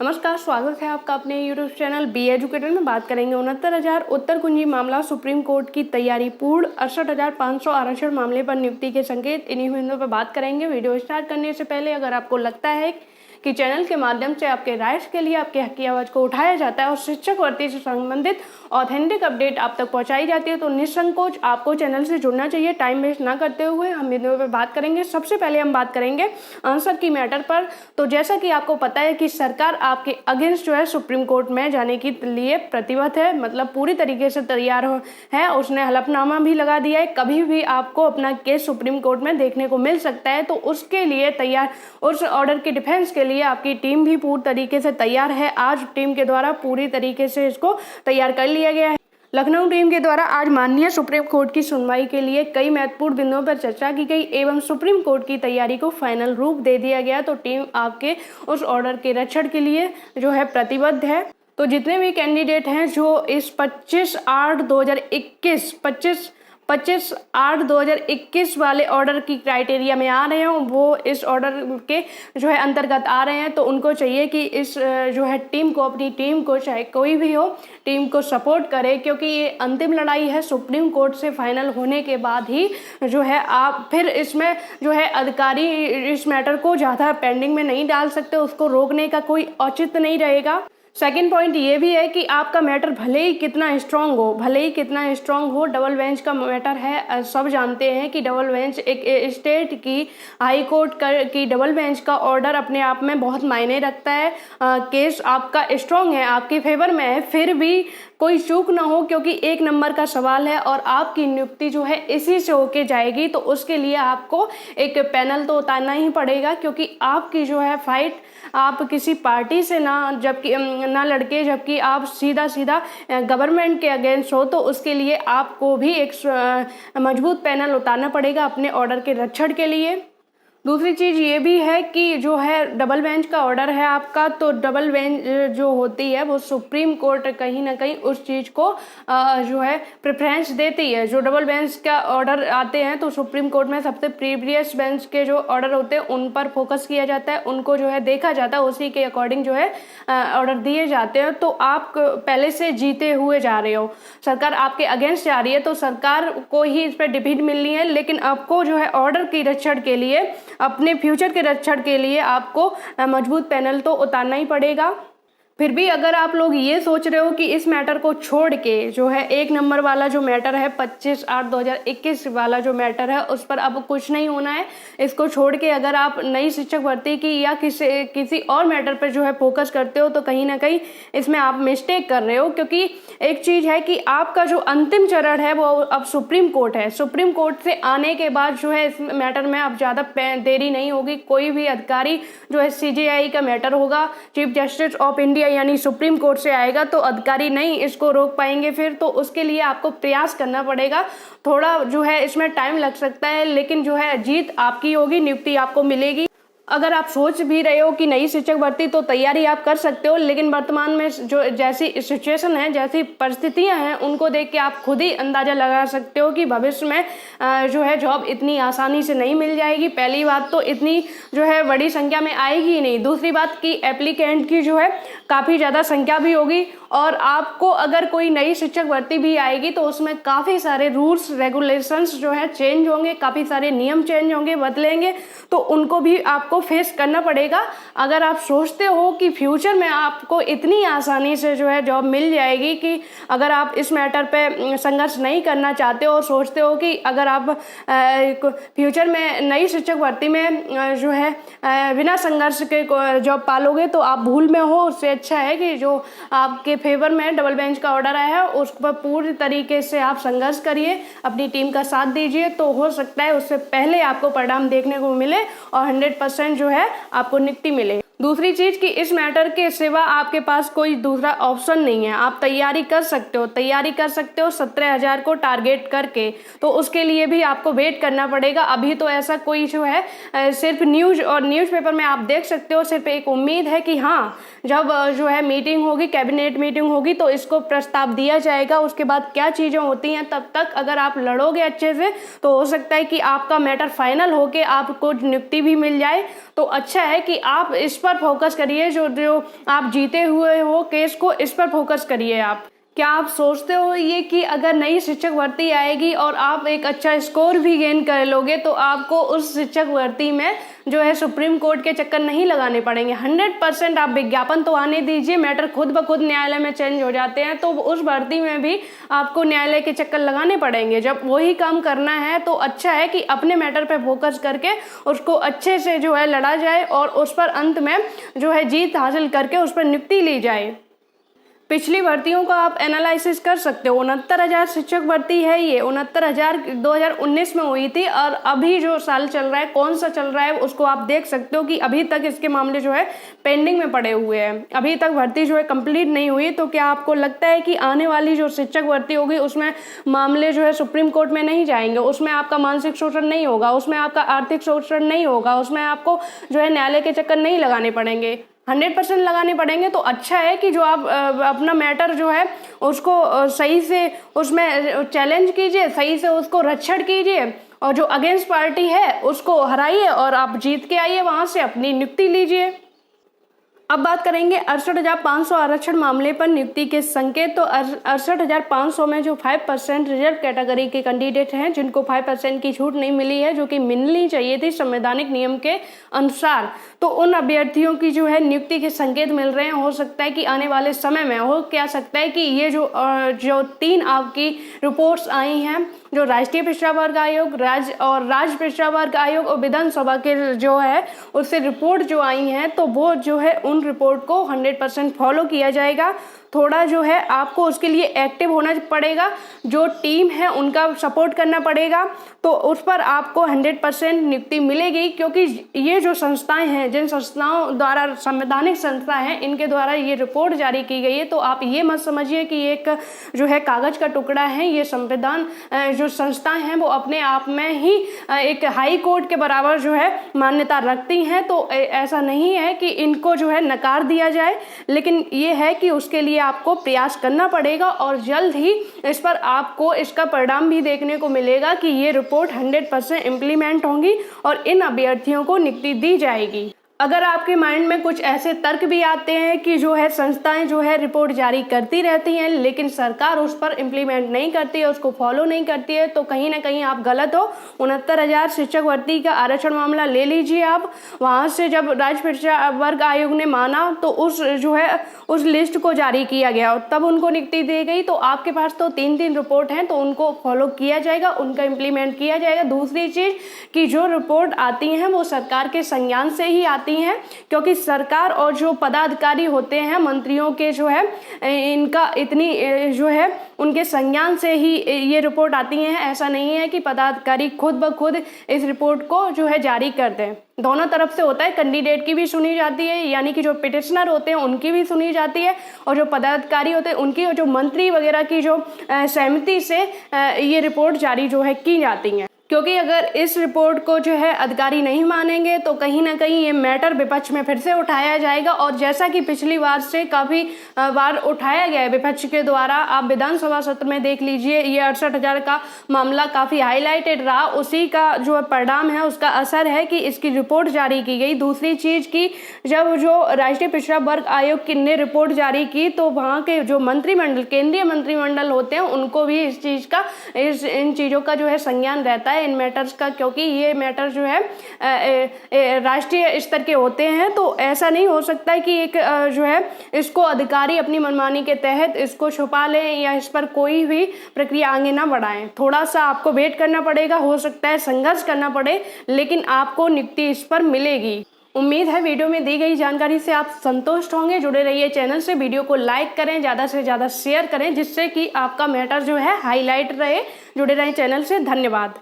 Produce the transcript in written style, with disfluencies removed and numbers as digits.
नमस्कार, स्वागत है आपका अपने यूट्यूब चैनल बी एजुकेटेड में। बात करेंगे 69,000 उत्तर कुंजी मामला, सुप्रीम कोर्ट की तैयारी पूर्ण, 68,500 आरक्षण मामले पर नियुक्ति के संकेत। इन्हीं बिंदुओं पर बात करेंगे। वीडियो स्टार्ट करने से पहले अगर आपको लगता है कि चैनल के माध्यम से आपके राइट्स के लिए आपके हक की आवाज़ को उठाया जाता है और शिक्षक भर्ती से संबंधित ऑथेंटिक अपडेट आप तक पहुंचाई जाती है, तो निसंकोच आपको चैनल से जुड़ना चाहिए। टाइम वेस्ट ना करते हुए हम वीडियो पे बात करेंगे। सबसे पहले हम बात करेंगे आंसर की मैटर पर। तो जैसा कि आपको पता है कि सरकार आपके अगेंस्ट जो है सुप्रीम कोर्ट में जाने के लिए प्रतिबद्ध है, मतलब पूरी तरीके से तैयार है। उसने हलफनामा भी लगा दिया है। कभी भी आपको अपना केस सुप्रीम कोर्ट में देखने को मिल सकता है, तो उसके लिए तैयार, उस ऑर्डर की डिफेंस के लिए आपकी टीम भी पूरी तरीके से तैयार है। आज टीम के द्वारा पूरी तरीके से इसको तैयार कर लिया गया है। लखनऊ टीम के द्वारा आज माननीय सुप्रीम कोर्ट की सुनवाई के लिए कई महत्वपूर्ण बिंदुओं पर चर्चा की गई एवं सुप्रीम कोर्ट की तैयारी को फाइनल रूप दे दिया गया। तो टीम आपके उस ऑर्डर के रक्षण के लिए जो है प्रतिबद्ध है। तो जितने भी कैंडिडेट हैं जो इस 25/8/2021 वाले ऑर्डर की क्राइटेरिया में आ रहे हैं, वो इस ऑर्डर के जो है अंतर्गत आ रहे हैं, तो उनको चाहिए कि इस जो है टीम को, अपनी टीम को, चाहे कोई भी हो, टीम को सपोर्ट करे, क्योंकि ये अंतिम लड़ाई है। सुप्रीम कोर्ट से फाइनल होने के बाद ही जो है आप फिर इसमें जो है अधिकारी इस मैटर को ज़्यादा पेंडिंग में नहीं डाल सकते, उसको रोकने का कोई औचित्य नहीं रहेगा। सेकेंड पॉइंट ये भी है कि आपका मैटर भले ही कितना स्ट्रांग हो, डबल बेंच का मैटर है। सब जानते हैं कि डबल बेंच एक स्टेट की हाई कोर्ट की डबल बेंच का ऑर्डर अपने आप में बहुत मायने रखता है। केस आपका स्ट्रांग है, आपके फेवर में है, फिर भी कोई चूक ना हो, क्योंकि एक नंबर का सवाल है और आपकी नियुक्ति जो है इसी से होके जाएगी। तो उसके लिए आपको एक पैनल तो उतारना ही पड़ेगा, क्योंकि आपकी जो है फाइट आप किसी पार्टी से ना लड़के, जबकि आप सीधा गवर्नमेंट के अगेंस्ट हो, तो उसके लिए आपको भी एक मजबूत पैनल उतारना पड़ेगा अपने ऑर्डर के रक्षण के लिए। दूसरी चीज़ ये भी है कि जो है डबल बेंच का ऑर्डर है आपका, तो डबल बेंच जो होती है वो सुप्रीम कोर्ट कहीं ना कहीं उस चीज़ को जो है प्रेफरेंस देती है। जो डबल बेंच का ऑर्डर आते हैं तो सुप्रीम कोर्ट में सबसे प्रीवियस बेंच के जो ऑर्डर होते हैं उन पर फोकस किया जाता है, उनको जो है देखा जाता है, उसी के अकॉर्डिंग जो है ऑर्डर दिए जाते हैं। तो आप पहले से जीते हुए जा रहे हो, सरकार आपके अगेंस्ट जा रही है, तो सरकार को ही इस पर डिफीट मिलनी है। लेकिन आपको जो है ऑर्डर की रक्षण के लिए, अपने फ्यूचर के रक्षण के लिए आपको मजबूत पैनल तो उतारना ही पड़ेगा। फिर भी अगर आप लोग ये सोच रहे हो कि इस मैटर को छोड़ के जो है एक नंबर वाला जो मैटर है 25/8/2021 वाला जो मैटर है उस पर अब कुछ नहीं होना है, इसको छोड़ के अगर आप नई शिक्षक भर्ती की या किसी और मैटर पर जो है फोकस करते हो, तो कहीं ना कहीं इसमें आप मिस्टेक कर रहे हो। क्योंकि एक चीज़ है कि आपका जो अंतिम चरण है वो अब सुप्रीम कोर्ट है। सुप्रीम कोर्ट से आने के बाद जो है इस मैटर में अब ज़्यादा देरी नहीं होगी। कोई भी अधिकारी जो है CJI का मैटर होगा, चीफ जस्टिस ऑफ इंडिया यानी सुप्रीम कोर्ट से आएगा, तो अधिकारी नहीं इसको रोक पाएंगे फिर। तो उसके लिए आपको प्रयास करना पड़ेगा। थोड़ा जो है इसमें टाइम लग सकता है, लेकिन जो है जीत आपकी होगी, नियुक्ति आपको मिलेगी। अगर आप सोच भी रहे हो कि नई शिक्षक भर्ती, तो तैयारी आप कर सकते हो, लेकिन वर्तमान में जो जैसी सिचुएशन है, जैसी परिस्थितियां हैं, उनको देख के आप खुद ही अंदाजा लगा सकते हो कि भविष्य में जो है जॉब इतनी आसानी से नहीं मिल जाएगी। पहली बात तो इतनी जो है बड़ी संख्या में आएगी ही नहीं। दूसरी बात कि एप्लीकेंट की जो है काफ़ी ज़्यादा संख्या भी होगी, और आपको अगर कोई नई शिक्षक भर्ती भी आएगी तो उसमें काफ़ी सारे रूल्स रेगुलेशंस जो है चेंज होंगे, काफ़ी सारे नियम चेंज होंगे, बदलेंगे, तो उनको भी आपको फेस करना पड़ेगा। अगर आप सोचते हो कि फ्यूचर में आपको इतनी आसानी से जो है जॉब मिल जाएगी, कि अगर आप इस मैटर पे संघर्ष नहीं करना चाहते हो और सोचते हो कि अगर आप फ्यूचर में नई शिक्षक भर्ती में जो है बिना संघर्ष के जॉब पालोगे, तो आप भूल में हो। उससे अच्छा है कि जो आपके फेवर में डबल बेंच का ऑर्डर आया है उस पर पूरी तरीके से आप संघर्ष करिए, अपनी टीम का साथ दीजिए, तो हो सकता है उससे पहले आपको परिणाम देखने को मिले और 100% जो है आपको नियुक्ति मिले। दूसरी चीज़ कि इस मैटर के सिवा आपके पास कोई दूसरा ऑप्शन नहीं है। आप तैयारी कर सकते हो 17,000 को टारगेट करके, तो उसके लिए भी आपको वेट करना पड़ेगा। अभी तो ऐसा कोई जो है सिर्फ न्यूज़ और न्यूज़पेपर में आप देख सकते हो, सिर्फ एक उम्मीद है कि हाँ जब जो है मीटिंग होगी, कैबिनेट मीटिंग होगी, तो इसको प्रस्ताव दिया जाएगा। उसके बाद क्या चीज़ें होती हैं, तब तक अगर आप लड़ोगे अच्छे से तो हो सकता है कि आपका मैटर फाइनल होके आपको नियुक्ति भी मिल जाए। तो अच्छा है कि आप इस पर फोकस करिए, जो आप जीते हुए हो केस को, इस पर फोकस करिए आप। क्या आप सोचते हो ये कि अगर नई शिक्षक भर्ती आएगी और आप एक अच्छा स्कोर भी गेन कर लोगे तो आपको उस शिक्षक भर्ती में जो है सुप्रीम कोर्ट के चक्कर नहीं लगाने पड़ेंगे? 100% आप विज्ञापन तो आने दीजिए, मैटर खुद ब खुद न्यायालय में चेंज हो जाते हैं, तो उस भर्ती में भी आपको न्यायालय के चक्कर लगाने पड़ेंगे। जब वही काम करना है तो अच्छा है कि अपने मैटर पे फोकस करके उसको अच्छे से जो है लड़ा जाए और उस पर अंत में जो है जीत हासिल करके उस पर नियुक्ति ली जाए। पिछली भर्तियों का आप एनालिसिस कर सकते हो। 69,000 शिक्षक भर्ती है, ये 69,000 2019 में हुई थी, और अभी जो साल चल रहा है, कौन सा चल रहा है, उसको आप देख सकते हो कि अभी तक इसके मामले जो है पेंडिंग में पड़े हुए हैं। अभी तक भर्ती जो है कंप्लीट नहीं हुई। तो क्या आपको लगता है कि आने वाली जो शिक्षक भर्ती होगी उसमें मामले जो है सुप्रीम कोर्ट में नहीं जाएंगे, उसमें आपका मानसिक शोषण नहीं होगा, उसमें आपका आर्थिक शोषण नहीं होगा, उसमें आपको जो है न्यायालय के चक्कर नहीं लगाने पड़ेंगे? 100% लगाने पड़ेंगे। तो अच्छा है कि जो आप अपना मैटर जो है उसको सही से उसमें चैलेंज कीजिए, सही से उसको रक्षण कीजिए, और जो अगेंस्ट पार्टी है उसको हराइए और आप जीत के आइए, वहां से अपनी नियुक्ति लीजिए। अब बात करेंगे 68,500 आरक्षण मामले पर नियुक्ति के संकेत। तो 68,500 में जो 5% रिजर्व कैटेगरी के कैंडिडेट हैं, जिनको 5% की छूट नहीं मिली है, जो कि मिलनी चाहिए थी संवैधानिक नियम के अनुसार, तो उन अभ्यर्थियों की जो है नियुक्ति के संकेत मिल रहे हैं। हो सकता है कि आने वाले समय में हो क्या सकता है कि ये जो 3 आपकी रिपोर्ट्स आई हैं, जो राष्ट्रीय पिछड़ा वर्ग आयोग, राज्य पिछड़ा वर्ग आयोग और विधानसभा के जो है उससे रिपोर्ट जो आई हैं, तो वो जो है उन रिपोर्ट को 100% फॉलो किया जाएगा। थोड़ा जो है आपको उसके लिए एक्टिव होना पड़ेगा, जो टीम है उनका सपोर्ट करना पड़ेगा, तो उस पर आपको 100% नियुक्ति मिलेगी। क्योंकि ये जो संस्थाएं हैं, जिन संस्थाओं द्वारा, संवैधानिक संस्था है, इनके द्वारा ये रिपोर्ट जारी की गई है, तो आप ये मत समझिए कि एक जो है कागज का टुकड़ा है। ये संविधान जो संस्थाएं हैं वो अपने आप में ही एक हाई कोर्ट के बराबर जो है मान्यता रखती हैं। तो ऐसा नहीं है कि इनको जो है नकार दिया जाए, लेकिन ये है कि उसके लिए आपको प्रयास करना पड़ेगा, और जल्द ही इस पर आपको इसका परिणाम भी देखने को मिलेगा कि ये रिपोर्ट 100% इम्प्लीमेंट होंगी और इन अभ्यर्थियों को नियुक्ति दी जाएगी। अगर आपके माइंड में कुछ ऐसे तर्क भी आते हैं कि जो है संस्थाएं जो है रिपोर्ट जारी करती रहती हैं लेकिन सरकार उस पर इम्प्लीमेंट नहीं करती है, उसको फॉलो नहीं करती है, तो कहीं ना कहीं आप गलत हो। 69,000 शिक्षक भर्ती का आरक्षण मामला ले लीजिए आप। वहाँ से जब राज्य पिछड़ा वर्ग आयोग ने माना तो उस लिस्ट को जारी किया गया, तब उनको नियुक्ति दी गई। तो आपके पास तो 3 रिपोर्ट हैं, तो उनको फॉलो किया जाएगा, उनका इम्प्लीमेंट किया जाएगा। दूसरी चीज़ कि जो रिपोर्ट आती हैं वो सरकार के संज्ञान से ही आती हैं, क्योंकि सरकार और जो पदाधिकारी होते हैं, मंत्रियों के जो है इनका इतनी जो है उनके संज्ञान से ही ये रिपोर्ट आती हैं। ऐसा नहीं है कि पदाधिकारी खुद ब खुद इस रिपोर्ट को जो है जारी कर दें। दोनों तरफ से होता है, कैंडिडेट की भी सुनी जाती है, यानी कि जो पिटिशनर होते हैं उनकी भी सुनी जाती है, और जो पदाधिकारी होते हैं उनकी, और जो मंत्री वगैरह की जो सहमति से ये रिपोर्ट जारी जो है की जाती है। क्योंकि अगर इस रिपोर्ट को जो है अधिकारी नहीं मानेंगे तो कहीं ना कहीं ये मैटर विपक्ष में फिर से उठाया जाएगा, और जैसा कि पिछली बार से काफ़ी बार उठाया गया है विपक्ष के द्वारा, आप विधानसभा सत्र में देख लीजिए, ये 68,000 का मामला काफ़ी हाईलाइटेड रहा। उसी का जो परिणाम है, उसका असर है कि इसकी रिपोर्ट जारी की गई। दूसरी चीज़ की जब जो राष्ट्रीय पिछड़ा वर्ग आयोग ने रिपोर्ट जारी की तो वहाँ के जो मंत्रिमंडल, केंद्रीय मंत्रिमंडल होते हैं, उनको भी इस चीज़ का, इन चीज़ों का जो है संज्ञान रहता है, इन मैटर्स का, क्योंकि ये मैटर जो है राष्ट्रीय स्तर के होते हैं। तो ऐसा नहीं हो सकता है कि एक जो है इसको अधिकारी अपनी मनमानी के तहत इसको छुपा लें या इस पर कोई भी प्रक्रिया आगे ना बढ़ाएं। थोड़ा सा आपको वेट करना पड़ेगा, हो सकता है संघर्ष करना पड़े, लेकिन आपको नियुक्ति इस पर मिलेगी। उम्मीद है वीडियो में दी गई जानकारी से आप संतुष्ट होंगे। जुड़े रहिए चैनल से, वीडियो को लाइक करें, ज़्यादा से ज़्यादा शेयर करें, जिससे कि आपका मैटर जो है हाईलाइट रहे। जुड़े रहें चैनल से। धन्यवाद।